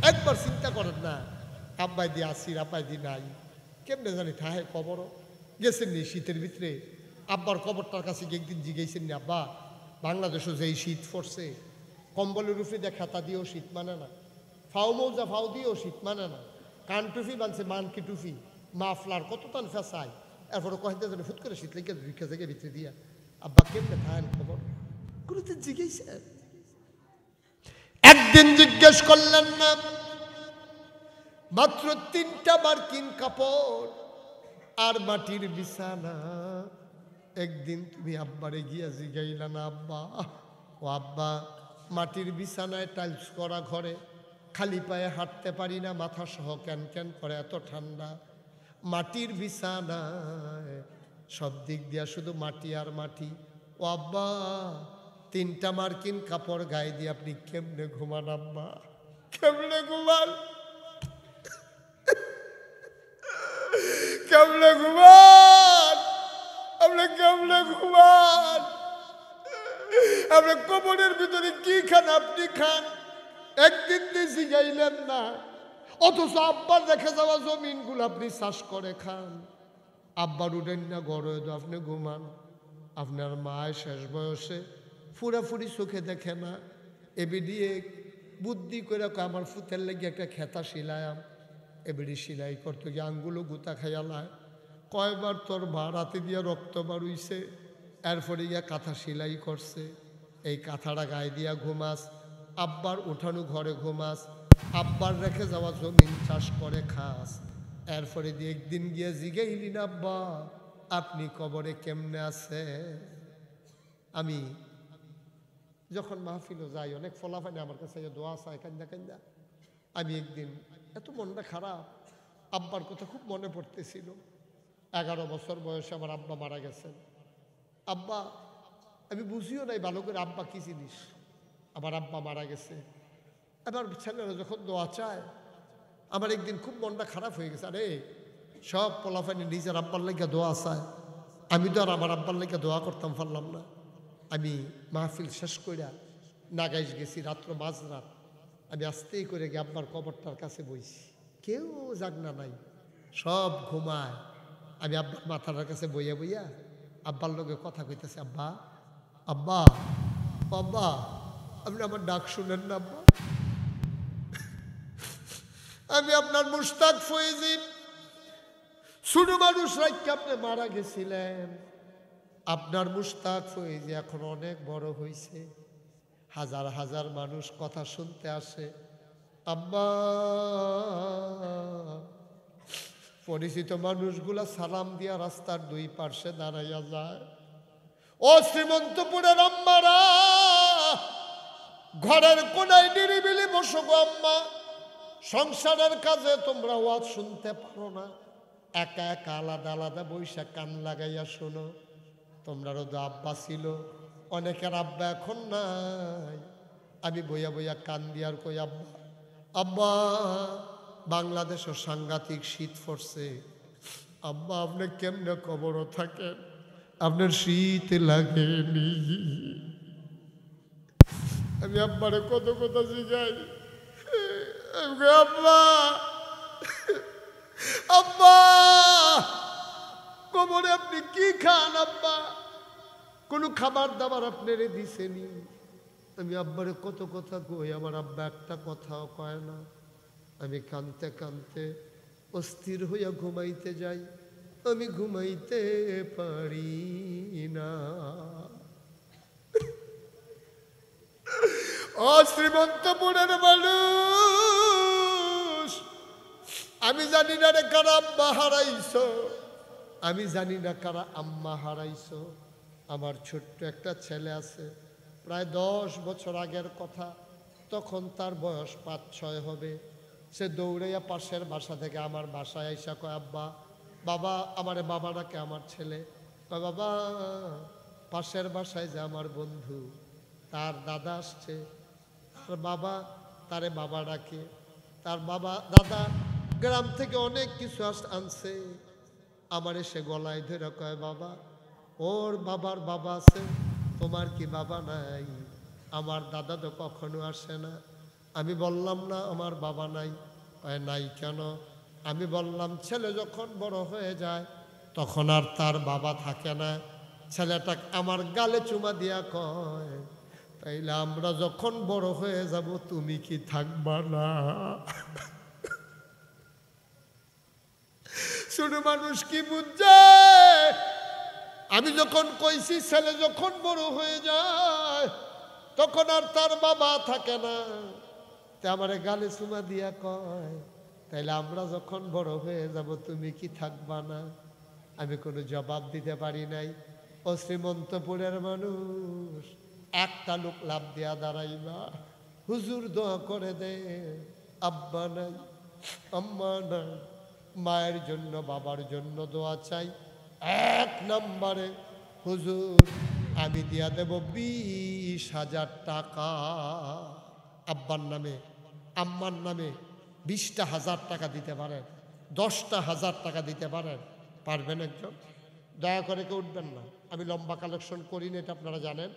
একবার চিন্তা করেন না আব্বাই দি আসির আব্বাই দি নাই কেমনে জানি থাহে কবর গেছেন নি শীতের ভিতরে আব্বার কবরটার কাছে একদিন জিগেছেন নি আব্বা বাংলাদেশও যেই শীত পড়ছে কম্বলের উপরে দিয়ে খাতা দিয়েও শীত মানে না ফাও মৌজা ফাও দিয়েও শীত মানে না কান টুফি বানছে মানকি টুফি মাফলার কত টান ফেসায় এরপরে কয়েকদিন যেন ফুট করে শীত লেগে ভিক্ষা থেকে ভিতরে দিয়া আব্বা কেমনে থাকেন খবর কোনোদিন জিজ্ঞেস একদিন জিজ্ঞেস করলেন না মাত্র 3টা মার্কিন কাপড় আর মাটির বিছানা একদিন তুমি আব্বারে গিয়া জিগাইলা না আব্বা ও আব্বা মাটির বিছানায় টাইলস করা ঘরে খালি পায়ে হাঁটতে পারি না মাথা সহ ক্যান ক্যান করে এত ঠান্ডা মাটির বিছানায় সব দিক দিয়া শুধু মাটি আর মাটি ও আব্বা 3টা মার্কিন কাপড় গায়ে দিয়ে আপনি কেমনে ঘুমান আব্বা কেমনে ঘুমান আপনার কবরের ভিতরে কি খান আপনি খান একদিন দিয়েছি গাইলেন না অথচ আব্বার রেখে যাওয়া জমিনগুলো আপনি চাষ করে খান আব্বার উঠেন না গড়ে আপনি ঘুমান আপনার মায়ের শেষ বয়সে ফুরাফুরি চোখে দেখে না এবিডিয়ে বুদ্ধি করে আমার ফুতের লেগে একটা খেতা শিলায়াম এবিডি সিলাই করতে গিয়ে আঙ্গুলো গুতা খাইয়ালায় কয়বার তোর ভাড়াতে দিয়ে রক্ত বাড়ুইছে এরপরে গিয়া কাঁথা সেলাই করছে, এই কাঁথাটা গায়ে দিয়া ঘুমাস, আব্বার উঠানো ঘরে ঘুমাস, আব্বার রেখে যাওয়া জমিন চাষ করে খাস। এরপরে দিয়ে একদিন গিয়ে জিগাইলিন, আব্বা আপনি কবরে কেমনে আছে? আমি যখন মাহফিলও যাই অনেক ফলাফানি আমার কাছে দোয়া চায় কান্দা কান্দা। আমি একদিন এত মনটা খারাপ, আব্বার কথা খুব মনে পড়তেছিল। 11 বছর বয়সে আমার আব্বা মারা গেছেন। আব্বা আমি বুঝিও নাই ভালো করে আব্বা কি জিনিস। আমার আব্বা মারা গেছে, এবার ছেলেরা যখন দোয়া চায় আমার একদিন খুব মনটা খারাপ হয়ে গেছে। আরে সব পোলাফানি নিজের আব্বার লেগে দোয়া চায়, আমি তো আর আমার আব্বার লেগে দোয়া করতাম পারলাম না। আমি মাহফিল শেষ কইরা নাগাইশ গেছি, রাত্র মাঝরাত। আমি আস্তেই করে গিয়ে আব্বার কবরটার কাছে বইছি, কেউ জাগনা নাই, সব ঘুমায়। আমি আব্বার মাথার কাছে বইয়া বইয়া আব্বার লোকে কথা কইতেছে, আব্বা আব্বা আব্বা আপনি আমার ডাক শুনেন না আব্বা? আমি আপনার মুশতাক ফয়েজি, ছোট মানুষ রাখতে আপনি মারা গেছিলেন। আপনার মুশতাক ফয়েজি এখন অনেক বড় হয়েছে, হাজার হাজার মানুষ কথা শুনতে আসে। আব্বা পরিচিত মানুষগুলা সালাম দিয়া রাস্তার 2 পার্শ্বে দাঁড়াইয়া যায়। ও শ্রীমন্তপুরের আম্মারা, ঘরের কোনায় নিরিবিলি বসো গো আম্মা, সংসারের কাজে তোমরা ওয়াজ শুনতে পারো না, একা একা আলাদা আলাদা বৈশা কান লাগাইয়া শোনো। তোমরারও তো আব্বা ছিল, অনেকের আব্বা এখন নাই। আমি বইয়া বইয়া কান দিয়ার কই, আব্বা আব্বা বাংলাদেশও সাংঘাতিক শীত পড়ছে, আব্বা আপনি কেমনে কবরও থাকেন, আপনার শীত লাগেনি? আমি আব্বারে কত কথা শিখাই, আব্বা আব্বা কবরে আপনি কি খান আব্বা? কোনো খাবার দাবার আপনারে দিছেনি? আমি আব্বারে কত কথা কই, আমার আব্বা একটা কথাও কয় না। আমি কানতে কানতে অস্থির হইয়া ঘুমাইতে যাই, আমি ঘুমাইতে পারি না। ও শ্রীমন্তপুরের মানুষ, আমি জানি না রে কারা আব্বা হারাইছো, আমি জানি না কারা আম্মা হারাইছো। আমার ছোট্ট একটা ছেলে আছে, প্রায় 10 বছর আগের কথা, তখন তার বয়স 5-6 হবে। সে দৌড়াইয়া পাশের বাসা থেকে আমার বাসায় আইসা কয়, আব্বা বাবা, আমারে বাবা ডাকে আমার ছেলে, কয় বাবা পাশের বাসায় যে আমার বন্ধু তার দাদা আসছে, তার বাবা তারে বাবা ডাকে, তার বাবা দাদা গ্রাম থেকে অনেক কিছু আনছে। আমার এসে গলায় ধরে কয়, বাবা ওর বাবার বাবা আছে, তোমার কি বাবা নাই? আমার দাদা তো কখনো আসে না। আমি বললাম না আমার বাবা নাই। কয় নাই কেন? আমি বললাম ছেলে যখন বড় হয়ে যায় তখন আর তার বাবা থাকে না। ছেলেটা আমার গালে চুমা দিয়া কয়, তাইলে আমরা যখন বড় হয়ে যাব তুমি কি থাকবা না? ছোট মানুষ কি বুঝছে? আমি যখন কইছি ছেলে যখন বড় হয়ে যায় তখন আর তার বাবা থাকে না, তা আমার গালে চুমা দিয়া কয়, তাইলে আমরা যখন বড় হয়ে যাব তুমি কি থাকবা না? আমি কোনো জবাব দিতে পারি নাই। ও শ্রীমন্তপুরের মানুষ, একটা লোক লাভ দিয়া দাঁড়াইবা, হুজুর দোয়া করে দে, আব্বা নাই আম্মা নাই, মায়ের জন্য বাবার জন্য দোয়া চাই। 1 নম্বরে হুজুর আমি দিয়া দেব 20,000 টাকা, আব্বার নামে আম্মার নামে 20টা 1000 টাকা দিতে পারেন, 10টা 1000 টাকা দিতে পারেন, পারবেন একজন? দয়া করে কেউ উঠবেন না, আমি লম্বা কালেকশন করি না, এটা আপনারা জানেন।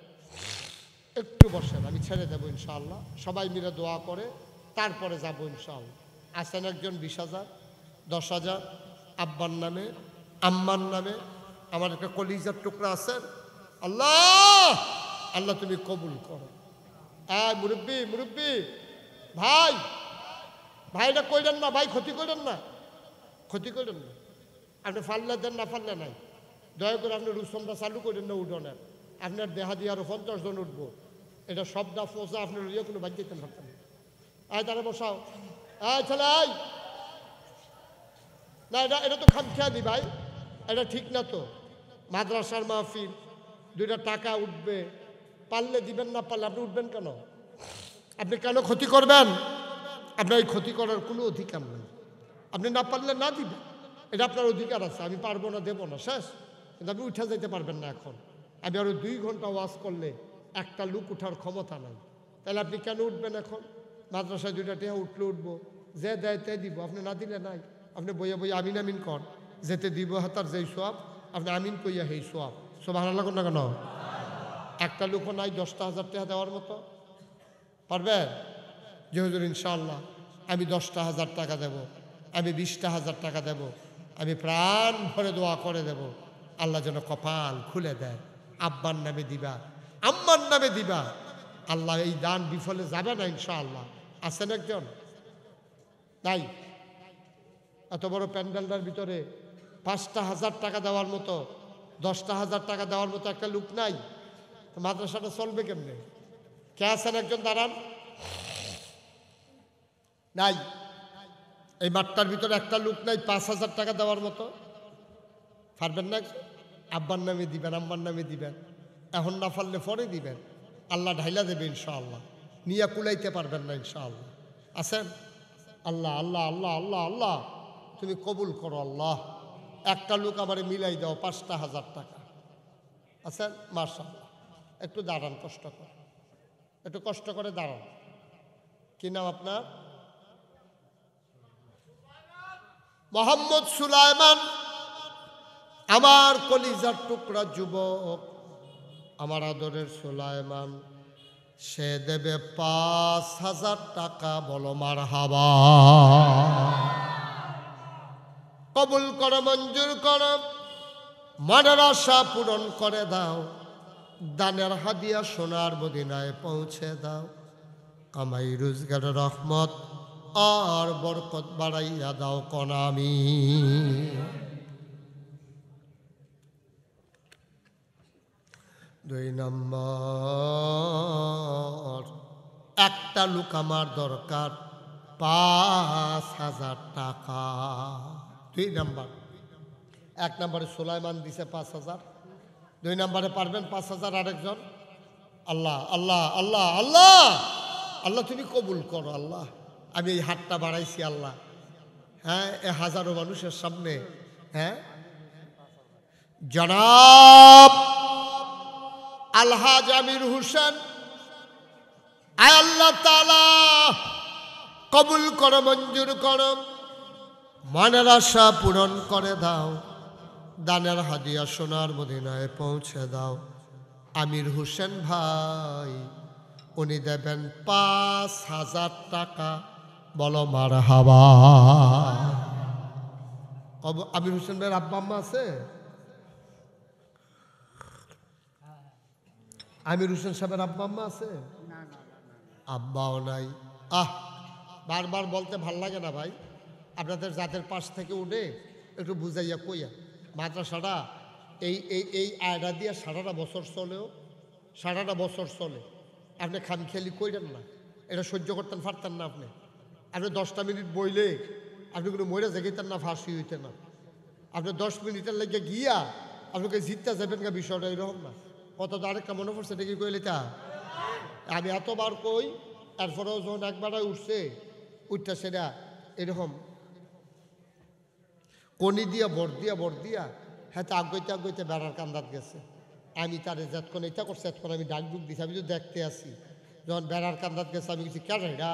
একটু বসেন, আমি ছেড়ে দেবো ইনশাআল্লাহ। সবাই মিলে দোয়া করে তারপরে যাবো ইনশাআল্লাহ। আসেন একজন 20,000, 10,000 আব্বার নামে আম্মার নামে। আমার একটা কলিজার টুকরা আছেন, আল্লাহ আল্লাহ তুমি কবুল করো। মুরব্বী মুরব্বী ভাই, ভাইটা কইলেন না, ভাই ক্ষতি করেন না, ক্ষতি করেন না, আপনি ফাললে দেন না ফাললে নাই, দয়া করে আপনি রুসমটা চালু করেন না উঠোনের, আপনার দেহা দিয়ে আরো 50 জন উঠবো, এটা সবটা ফোসা আপনার লইয়া কোনো বাদ দিতেন পারতেন না। আয় তারা বসাও, আয় ছেলে আয়। না এটা এটা তো খামখেয়া দি ভাই, এটা ঠিক না তো। মাদ্রাসার মাহফিল, 2টা টাকা উঠবে, পারলে দিবেন, না পারলে আপনি উঠবেন কেন? আপনি কেন ক্ষতি করবেন? আপনার এই ক্ষতি করার কোনো অধিকার নেই। আপনি না পারলে না দিবেন, এটা আপনার অধিকার আছে। আমি পারবো না, দেবো না, শেষ। কিন্তু আপনি উঠে যেতে পারবেন না। এখন আমি আরো 2 ঘন্টা ওয়াজ করলে একটা লোক উঠার ক্ষমতা নাই, তাহলে আপনি কেন উঠবেন? এখন মাদ্রাসায় 2টা টেহা উঠলে উঠবো, যে দেয় তে দিব, আপনি না দিলে নাই। আপনি বইয়া বইয়া আমিন আমিন কর, যেতে দিব হাতার যেই সোয়াব, আপনি আমিন কইয়া হেই সোয়াব। সুবহানাল্লাহ না কেন? একটা লোকও নাই 10,000 টাকা দেওয়ার মতো, পারবেন? যে হুজুর ইনশাআল্লাহ আমি 10,000 টাকা দেব, আমি 20,000 টাকা দেব, আমি প্রাণ ভরে দোয়া করে দেব, আল্লাহ যেন কপাল খুলে দেয়। আব্বার নামে দিবা, আম্মার নামে দিবা, আল্লাহ এই দান বিফলে যাবে না ইনশাআল্লাহ। আছেন একজন? তাই এত বড় প্যান্ডেলটার ভিতরে 5,000 টাকা দেওয়ার মতো, 10,000 টাকা দেওয়ার মতো একটা লোক নাই, তো মাদ্রাসাটা চলবে কেমনে? কে আছেন একজন? দাঁড়ান। নাই, এই মাঠটার ভিতরে একটা লোক নাই 5,000 টাকা দেওয়ার মতো। পারবেন না? আব্বার নামে দিবেন, আম্মার নামে দিবেন, এখন না পারলে পরে দিবেন, আল্লাহ ঢাইলা দেবে ইনশাআল্লাহ। নিয়ে কুলাইতে পারবেন না ইনশাআল্লাহ। আছেন? আল্লাহ আল্লাহ আল্লাহ আল্লাহ আল্লাহ তুমি কবুল করো আল্লাহ। একটা লোক আমারে মিলাই দাও 5,000 টাকা। আছেন? মাশাআল্লাহ। একটু দাঁড়ান, কষ্ট করে, একটু কষ্ট করে দাঁড়ান। কি নাম আপনার? মোহাম্মদ সুলাইমান। আমার কলিজার টুকরা যুবক, আমার আদরের সুলাইমান, সে দেবে 5,000 টাকা। বলো মারহাবা। কবুল করো, মঞ্জুর করো, মনের আশা পূরণ করে দাও, দানের হাদিয়া সোনার মদিনায় পৌঁছে দাও, কামাই রোজগারের রহমত আর বরকত বাড়াইয়া দাও কনামি। 2 নম্বর, একটা লোক আমার দরকার 5,000 টাকা। 2 নম্বর। 1 নম্বরে সুলাইমান দিছে 5,000, 2 নম্বরে পারবেন 5,000 আরেকজন। আল্লাহ আল্লাহ আল্লাহ আল্লাহ আল্লাহ তুমি কবুল করো আল্লাহ। আমি এই হাতটা বাড়াইছি আল্লাহ, হ্যাঁ, এ হাজারো মানুষের সামনে, হ্যাঁ, জনাব আলহাজ আমির হোসেন, আয় আল্লাহ তাআলা কবুল করো, মঞ্জুর করো, মনের আশা পূরণ করে দাও, দানের হাদিয়া সোনার মদিনায় পৌঁছে দাও। আমির হোসেন ভাই উনি দেবেন 5,000 টাকা। বলো মারহাবা। আমির হোসেন ভাইয়ের আব্বা আম্মা আছে? আমির হোসেন সাহেবের আব্বা আম্মা আছে? আব্বাও নাই। বারবার বলতে ভাল লাগে না ভাই, আপনাদের যাদের পাশ থেকে উঠে একটু বুঝাইয়া কইয়া। মাদ্রাসাটা এই এই এই আয়ডা দিয়ে সারাটা বছর চলেও, সারাটা বছর চলে। আপনি খামখেয়ালি কইরেন না, এটা সহ্য করতেন পারতেন না। আপনি 10টা মিনিট বইলে আপনি কোনো মরে জাগাইতেন না, ফাঁসি হইতেন না। আপনি 10 মিনিটের লেগে গিয়া আপনাকে জিততে যাবেন না, বিষয়টা এরকম না। কত আরেকটা মনে পড়ছে, এটা কি কইলে তা আমি এতবার কই, তারপরেও যখন একবার উঠছে, উঠটা সেটা এরকম কনি দিয়া বর দিয়া হ্যাঁ, তো আগাইতে আগাইতে বেড়ার কান্দাত গেছে। আমি তারে যতক্ষণ এটা করছে এতক্ষণ আমি ডাক বুক দিছি, আমি তো দেখতে আসি। যখন বেড়ার কান্দাত গেছে আমি কিছু কেন এটা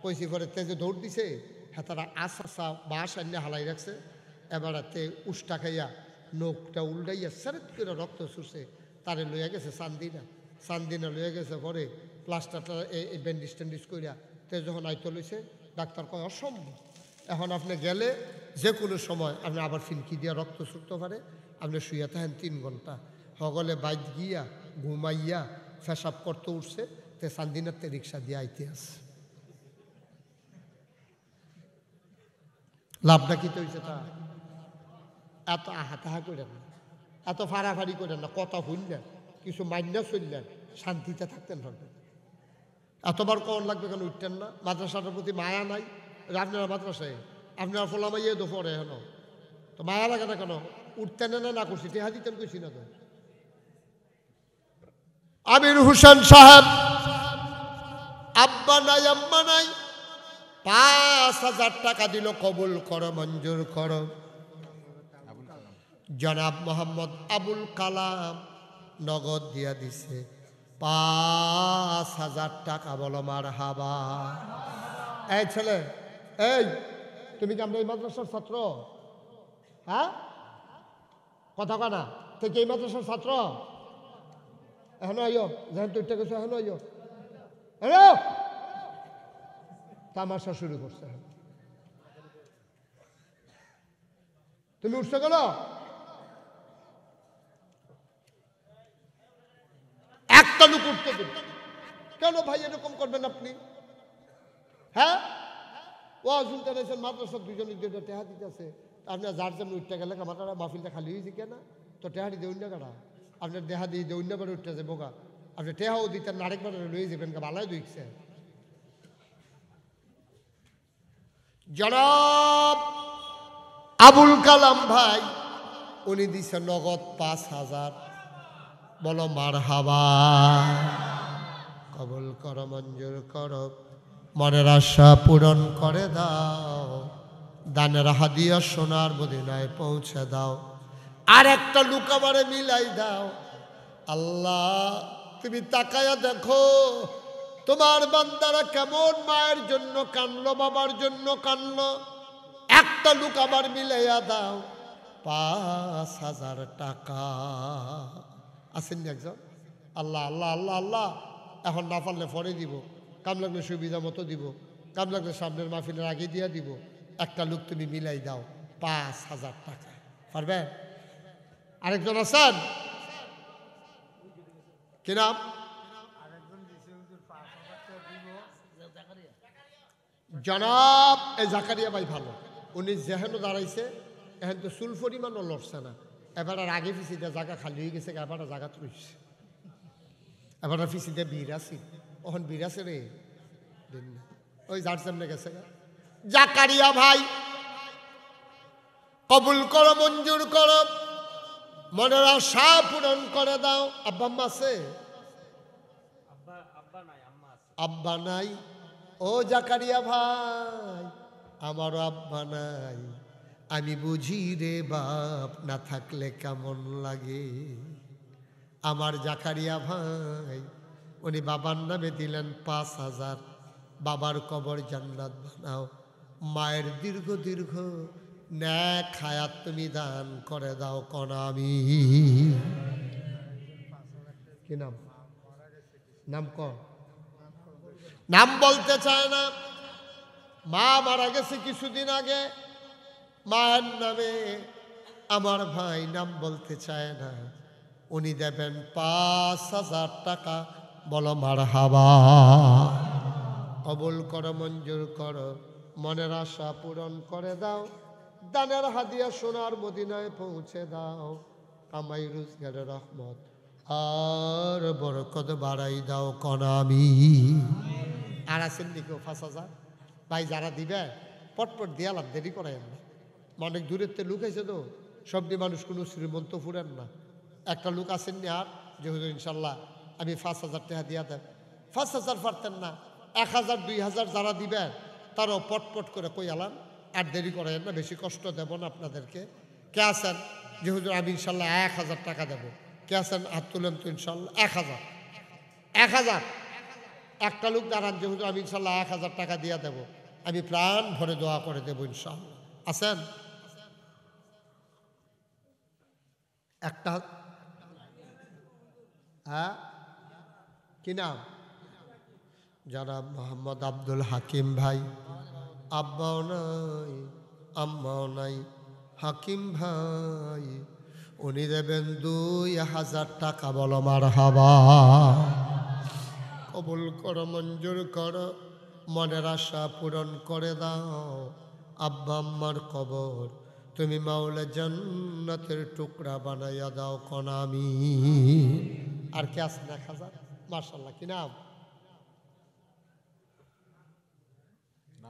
কইছি, পরে তেজে দৌড় দিছে। হ্যাঁ, তারা আসা বাঁশ আনিয়ে হালাই রাখছে। এবার তে উষ্টা খাইয়া নখটা উল্টাইয়া সেরেট করে রক্ত ছুটছে। তারে লইয়া গেছে চান্দিনা লইয়া গেছে। পরে প্লাস্টারটা এই ব্যান্ডিজ ট্যান্ডিজ করিয়া তে যখন আইতো লইছে, ডাক্তার কয় অসম্ভব। এখন আপনি গেলে যে কোনো সময় আপনি আবার ফিনকি দিয়া রক্ত ছুটতে পারে। আপনি শুয়ে থাকেন 3 ঘন্টা। সকলে বাইক গিয়া ঘুমাইয়া পেশাব করতে উঠছে, তে চান্দিনাতে রিক্সা দিয়ে আইতে আছে। লাভটা কি হয়েছে? তা এত আহা তাহা করে না, এত ফাড়াফাড়ি করেন না, কথা শুনলেন, কিছু মাইন্যা চললেন, শান্তিতে থাকতেন পারবেন। এতবার কন লাগবে কেন উঠতেন না? মাদ্রাসাটার প্রতি মায়া নাই? আপনারা মাদ্রাসায় আপনারা ফোলামাইয়ে তো পড়ে হেন, তো মায়া লাগে না কেন? উঠতেন না করছি, টেহা দিতেন কইছি না তো। আমির হোসেন সাহেব আব্বা নাই আম্মা নাই, 5,000 টাকা দিল, কবুল করো, মঞ্জুর করো। জনাব মোহাম্মদ আবুল কালাম নগদ দিয়া দিছে 5,000 টাকা। বলো মারহাবা। এই ছেলে, এই তুমি কি আমরা এই মাদ্রাসার ছাত্র? হ্যাঁ, কথা কানা থেকে এই মাদ্রাসার ছাত্র? এখন আইও, যেন তুইটা গেছো, এখন আইও। হ্যালো, তামাশা শুরু করছে। তুমি উঠছো গেল? একটা লোক উঠতে দিন কেন ভাই? এরকম করবেন আপনি? হ্যাঁ, ও শুনতে রয়েছেন মাদ্রাসার দুজনের দুটো টেহা দিতেছে, আপনার যার জন্য উঠতে গেলে আমার মাহফিলটা খালি হয়েছে কেনা? তো টেহাটি দেউন না কারা? আপনার দেহা দিয়ে দেউন না করে উঠতেছে বোকা। আপনি টেহাও দিতেন, আরেকবার লয়ে যাবেন, ভালাই দুইছে। জনাব আবুল কালাম ভাই উনি দিছে নগদ 5,000। বলো মারহাবা। কবুল করো, মঞ্জুর করো, মনের আশা পূরণ করে দাও, দানের হাদিয়া সোনার মদিনায় পৌঁছে দাও। আর একটা লোক আমারে মিলাই দাও। আল্লাহ তুমি তাকায়া দেখো তোমার বান্দারা কেমন মায়ের জন্য কানলো, বাবার জন্য কানলো। একটা লোক আবার মিলাইয়া দাও, 5,000 টাকা। আসেননি একজন? আল্লাহ আল্লাহ আল্লাহ আল্লাহ। এখন না পারলে পরে দিব, কাম লাগলে সুবিধা মতো দিব, কাম লাগলে সামনের মাহফিলের আগে দিয়ে দিব। একটা লোক তুমি মিলাই দাও 5,000 টাকা। পারবে? আরেকজন আছেন? কি নাম? জনাব এই জাকারিয়া ভাই ভালো, উনি যেহেন দাঁড়াইছে এখন তো চুল পরিমাণও লড়ছে না। এবার আর আগে ফিসিতে জায়গা খালি হয়ে গেছে, এবার জায়গা তুলছে। এবার ফিসিতে ভিড় আছে, ওখান ভিড় আছে রে, ওই যার সামনে গেছে। জাকারিয়া ভাই কবুল করো, মঞ্জুর করো, মনের আশা পূরণ করে দাও। আব্বা আম্মা আছে? আব্বা নাই? ও জাকারিয়া ভাই, আমারও আব্বা নাই, আমি বুঝি রে বাপ না থাকলে কেমন লাগে। আমার জাকারিয়া ভাই উনি বাবার নামে দিলেন 5,000। বাবার কবর জান্নাত বানাও, মায়ের দীর্ঘ দীর্ঘ নেক হায়াত তুমি দান করে দাও। কোন আমি কি নাম? নাম ক? নাম বলতে চায় না। মা মারা গেছে কিছুদিন আগে, মায়ের নামে আমার ভাই নাম বলতে চায় না। উনি দেবেন 5,000 টাকা। বলো মারহাবা। কবুল করো, মঞ্জুর করো, মনের আশা পূরণ করে দাও, দানের হাদিয়া সোনার মদিনায় পৌঁছে দাও। কামাই রোজগারের রহমত আর বরকত বাড়াই দাও। কোন আমি? আর আছেন নাকি 5,000? ভাই যারা দিবে পটপট দিয়া লাভ, দেরি করাই না। অনেক দূরের তে লুক আছে তো, সবনি মানুষ কোনো শ্রীমন্ত ফুরেন না। একটা লোক আসেননি আর যে হুজুর ইনশাল্লাহ আমি 5,000 টাকা দিয়া দেন। 5,000 পারতেন না, 1,000 2,000 যারা দিবেন তারাও পটপট করে কই আলাম, আর দেরি করেন না, বেশি কষ্ট দেব না আপনাদেরকে। কে আছেন যে হুজুর আমি ইনশাল্লাহ 1,000 টাকা দেবো? কে আছেন? হাত তুলেন তো। ইনশাল্লাহ 1,000। 1,000 একটা লোক দাঁড়ান যে হুজুর আমি ইনশাল্লাহ 1,000 টাকা দিয়ে দেবো, আমি প্রাণ ভরে দোয়া করে দেবো ইনশাল্লাহ। আছেন? একটা? হ্যাঁ, কি নাম? জনাব মোহাম্মদ আব্দুল হাকিম ভাই। আব্বাও নাই আম্মাও নাই, হাকিম ভাই উনি দেবেন 2,000 টাকা। বলো মারহাবা। কবুল করো, মঞ্জুর করো, মনের আশা পূরণ করে দাও। আব্বা আম্মার কবর তুমি মাওলা জান্নাতের টুকরা বানাইয়া দাও কনামি। আর কে আছে 1000? মাশাআল্লাহ, কি নাম?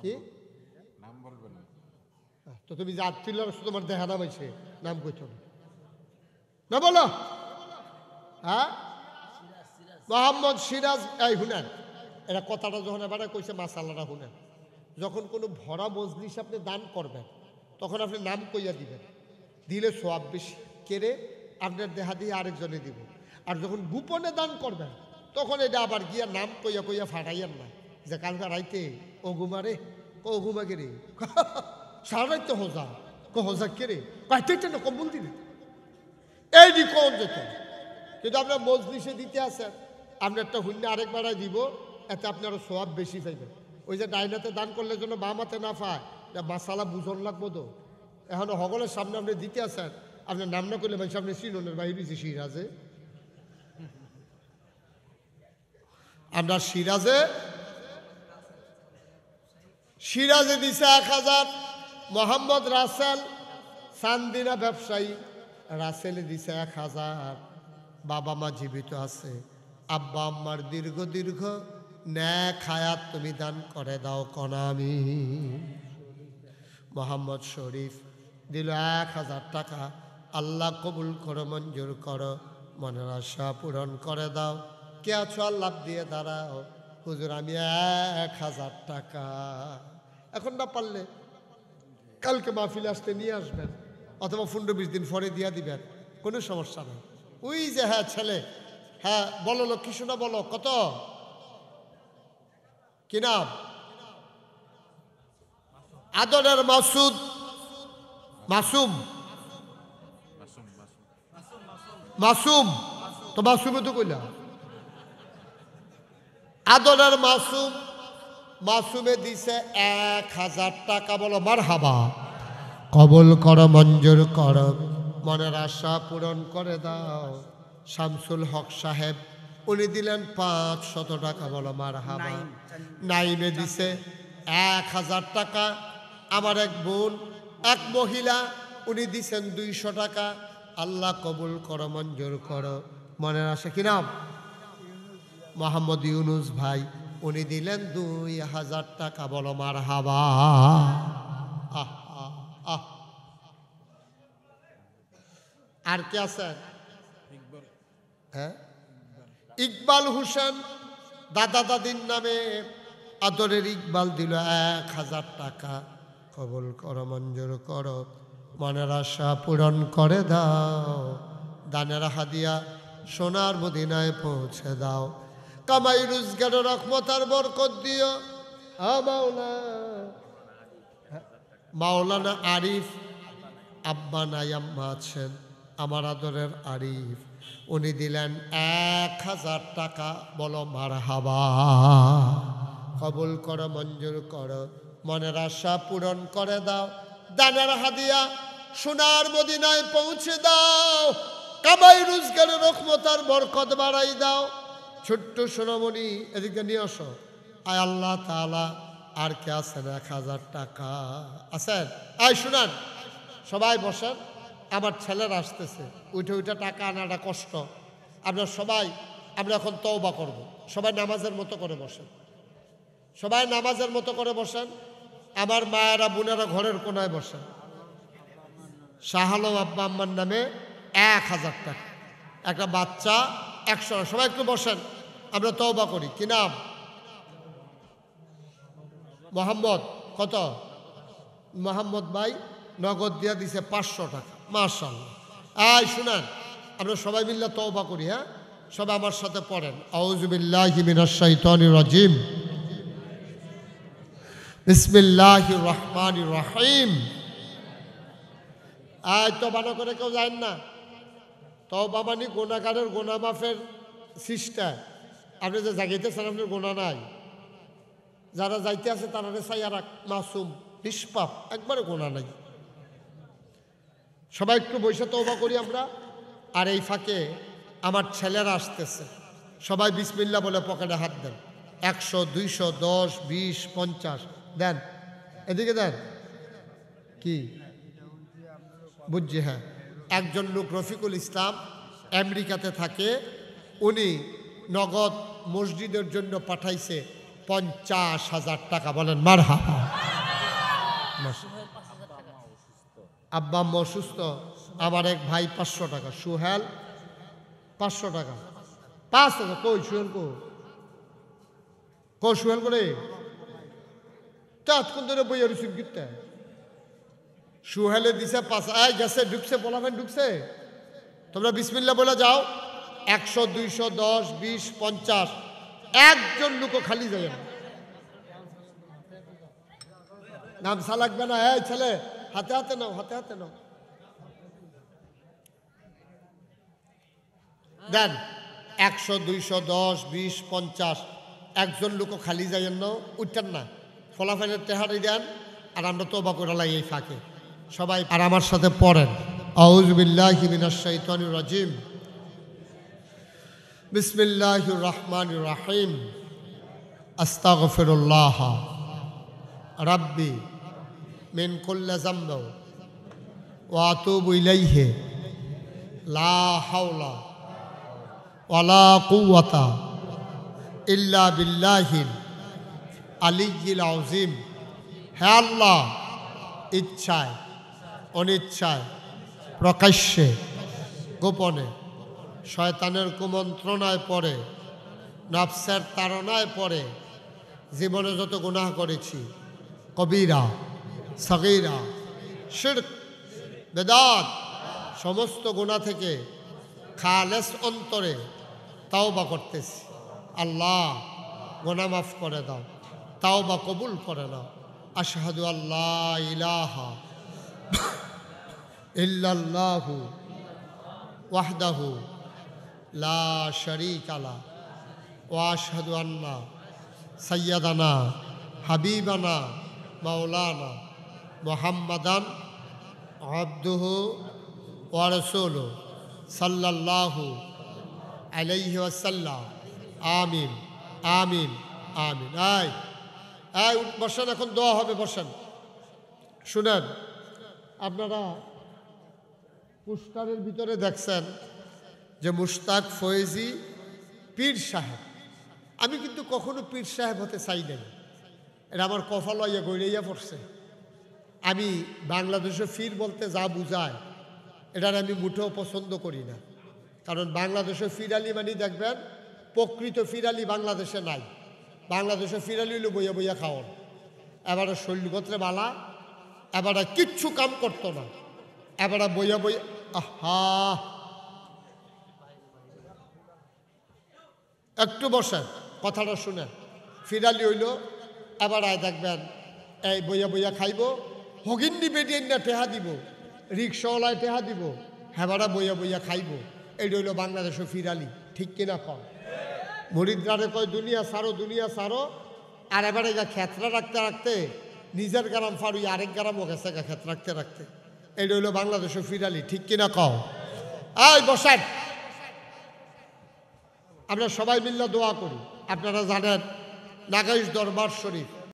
কি নাম বলবে না তো তুমি যে আত্মীয় তোমার দেখা নাম হয়েছে, নাম কইছো না বলো? হ্যাঁ, মোহাম্মদ সিরাজ। এই শুনেন, এটা কথাটা যখন এবার কইছে মাসাল্লাটা শুনেন, যখন কোনো ভরা মজলিস আপনি দান করবেন তখন আপনি নাম কইয়া দিবেন, দিলে সওয়াব বেশি। কেড়ে আপনার দেহা দিয়ে আরেকজনে দিব। আর যখন গোপনে দান করবেন তখন এটা আবার গিয়া নাম কইয়া কইয়া ফাটাইয়েন না, যে কালকা রাইতে ও ঘুমারে, ও ঘুমাকে রে, সারা রাইতে হোজা, হোজা কে রে, কাইতে না কম্বল দিলে এই দি কোন যেত। কিন্তু আপনার মজলিসে দিতে আসেন, আপনি একটা শূন্য আরেকবারাই দিব, এতে আপনারও সওয়াব বেশি পাইবেন। ওই যে ডাইনাতে দান করলে জন্য বাম হাতে না পায়, মাসালা বুঝন লাগবো তো। এখন সকলের সামনে আপনি দিতে আসেন, আপনার নাম না করলে মানুষ আপনি সিনোনের বাইরে দিয়েছে সিরাজে। আপনার সিরাজে দিছে 1000। মোহাম্মদ রাসেল চান্দিনা ব্যবসায়ী, রাসেলে দিছে 1000। বাবা মা জীবিত আছে, আব্বা আম্মার দীর্ঘ ন্যাক হায়াত তুমি দান করে দাও কনামি। মোহাম্মদ শরীফ দিল 1000 টাকা। আল্লাহ কবুল করো, মঞ্জুর করো, মনের আশা পূরণ করে দাও। কে আছো আল্লাহ দিয়ে দাঁড়াও, হুজুর আমি 1000 টাকা। এখন না পারলে কালকে মাহফিলে আসতে নিয়ে আসবেন, অথবা 15-20 দিন পরে দিয়া দিবেন, কোনো সমস্যা নেই। ওই যে হ্যাঁ ছেলে, হ্যাঁ বলো লক্ষ্মী শোনা, বলো কত, কি নাম? আদরের মাসুদ, মাসুম, মাসুম তো মাসুমে তো কইলা, আদরের মাসুম, মাসুমে দিছে 1000 টাকা। বলো মারহাবা, কবুল করো, মঞ্জুর করো, মনের আশা পূরণ করে দাও। শামসুল হক সাহেব উনি দিলেন 500 টাকা। বলো মারহাবা। নাইমে দিছে 1000 টাকা। আমার এক বোন, এক মহিলা, উনি দিছেন 200 টাকা। আল্লাহ কবুল করো, মঞ্জুর করো, মনের আশা। কি নাম? মোহাম্মদ ইউনুস ভাই, উনি দিলেন 2000 টাকা। বলো মারহাবা। আহ আহ। আর কে আছেন? হ্যাঁ, ইকবাল হোসেন, দাদা দাদির নামে আদরের ইকবাল দিল 1000 টাকা। কবুল করো, মঞ্জুর করো, মনের আশা পূরণ করে দাও। দানের হাদিয়া সোনার মদিনায় পৌঁছে দাও। কামাই রোজগার রহমত আর বরকত দিও। মাওলানা আরিফ, আব্বা নাই আম্মা আছেন, আমার আদরের আরিফ, উনি দিলেন 1000 টাকা। বলো মারহাবা। কবুল করো, মঞ্জুর করো, মনের আশা পূরণ করে দাও। দানের হাদিয়া সোনার মদিনায় পৌঁছে দাও। কামাই রোজগারের রহমত আর বরকত বাড়াই দাও। ছোট্ট সোনামণি এদিকে নিয়ে আসো। আয় আল্লাহ তাআলা, আর কে আছেন? 1000 টাকা আছেন? আয় শুনান, সবাই বসেন, আমার ছেলেরা আসতেছে, উঠে টাকা আনাটা কষ্ট। আপনার সবাই, আমরা এখন তওবা করব। সবাই নামাজের মতো করে বসেন, সবাই নামাজের মতো করে বসেন। আমার মায়েরা বোনেরা ঘরের কোনায় বসেন। শাহ আলম আব্বা আম্মার নামে 1000 টাকা, একটা বাচ্চা 100। সবাই একটু বসেন, আমরা তওবা করি। কি নাম? মোহাম্মদ। কত? মোহাম্মদ ভাই নগদ দিয়া দিছে 500 টাকা। মাশাআল্লাহ। আয় শুনেন, আমরা সবাই মিলে তওবা করি। হ্যাঁ, সবাই আমার সাথে পড়েন, আউযু বিল্লাহি মিনাশ শাইতানির রাজিম, বিসমিল্লাহির রহমানির রহিম। আয় তওবা না করে কেউ যায় না। তওবা মানে গুনাহগারের গুনাহ মাফের চেষ্টা। আপনি যে জাগাইতেছেন আপনার গুনাহ নাই, যারা যাইতে আছে তারা চাইয়া রাখ, মাসুম, নিষ্পাপ, একবারে গুনাহ নাই। সবাই একটু বসে তওবা করি আমরা। আর এই ফাঁকে আমার ছেলেরা আসতেছে, সবাই বিসমিল্লাহ বলে পকেটে হাত দেন। 100, 200, 10, 20, 50 দেন, এদিকে দেন। কি বুঝছি, হ্যাঁ। একজন লোক রফিকুল ইসলাম আমেরিকাতে থাকে, উনি নগদ মসজিদের জন্য পাঠাইছে 50,000 টাকা। বলেন মারহাবা। আব্বা আম্মা অসুস্থ, আমার এক ভাই 500 টাকা, সুহেল 500 টাকা, 5 টাকা। কই সুহেল কো সুহেল করে কোন ধরে বইয়ের গিতে সুহেলে দিছে 5। গেছে, ঢুকছে, বলাবেন ঢুকছে, তোমরা বিসমিল্লাহ বলে যাও। 100, 200, 10, 20, 50, একজন লোকও খালি যায় না। নামসা লাগবে না। এই ছেলে, হাতে হাতে নাও, হাতে হাতে নাও, দেন। 100, 200, 10, 20, 50, একজন লোকও খালি যাইয়েন না, উঠতেন না। ফলাফলের টেহারি দেন, আর আমরা তওবা করে লাই এই ফাঁকে সবাই। আর আমার সাথে পড়েন, আউযু বিল্লাহি মিনাশ শাইতানির রাজিম, বিসমিল্লাহির রহমানির রহিম, আস্তাগফিরুল্লাহ রাব্বি মিন কুল্লি যামবি ওয়া আতুবু ইলাইহি, লা হাওলা ওয়ালা কুওয়াতা ইল্লা বিল্লাহিল আলিয়্যিল আযীম। হে আল্লাহ, ইচ্ছায় অনিচ্ছায়, প্রকাশ্যে গোপনে, শয়তানের কুমন্ত্রণায় পড়ে, নফসের তাড়নায় পড়ে জীবনে যত গুনাহ করেছি, কবিরা, সগীরা, শিরক, বেদাত, সমস্ত গুনাহ থেকে খালেস অন্তরে তাওবা করতেছি। আল্লাহ, গুনাহ মাফ করে দাও, তাওবা কবুল করে নাও। আশহাদু আল্লা ইলাহা ইল্লাল্লাহু ওয়াহদাহু লা শারীকা লাহু ওয়া আশহাদু আন্না সাইয়্যিদানা হাবিবানা মাওলানা মুহাম্মাদান আবদুহু ওয়া রাসূলুহু সাল্লাল্লাহু আলাইহি ওয়াসাল্লাম। আমিন, আমিন, আমিন। বসেন, এখন দোয়া হবে, বসেন। শুনেন, আপনারা পোস্টারের ভিতরে দেখছেন যে মুশতাক ফয়েজি পীর সাহেব। আমি কিন্তু কখনো পীর সাহেব হতে চাই নাই, এটা আমার কপাল হইয়া গড়াইয়া পড়ছে। আমি বাংলাদেশে পীর বলতে যা বুঝায়, এটার আমি মুঠেও পছন্দ করি না। কারণ বাংলাদেশে ফির আলী মানে দেখবেন, প্রকৃত ফির আলী বাংলাদেশে নাই। বাংলাদেশে ফির আলী হইল বইয়া বইয়া খাওয়ান, এবারে শৈলগোত্রে বালা, এবারে কিচ্ছু কাম করতো না, এবারে বইয়া বইয়া। আহা, একটু বসেন, কথাটা শুনেন। ফির আলী হইল এবার দেখবেন এই বইয়া বইয়া খাইব, হগিন্নি বেডিয়ে না টেহা দিব, রিক্সাওয়ালায় টেহা দিব, হেবারা বইয়া বইয়া খাইব। এইটা হইল বাংলাদেশের ফির আলী, ঠিক কিনা কম? মরিদ্রারে কয় দুনিয়া সারো, দুনিয়া সারো, আর এবারে যা ক্ষেত্রা রাখতে রাখতে নিজের গ্রাম ফারুই আরেক গ্রামও গেছে ক্ষেত রাখতে রাখতে। এইটা হইল বাংলাদেশের ফির আলী, ঠিক কিনা কও? এই বসেন, আমরা সবাই মিল্লা দোয়া করি। আপনারা জানেন নাগাইশ দরবার শরীফ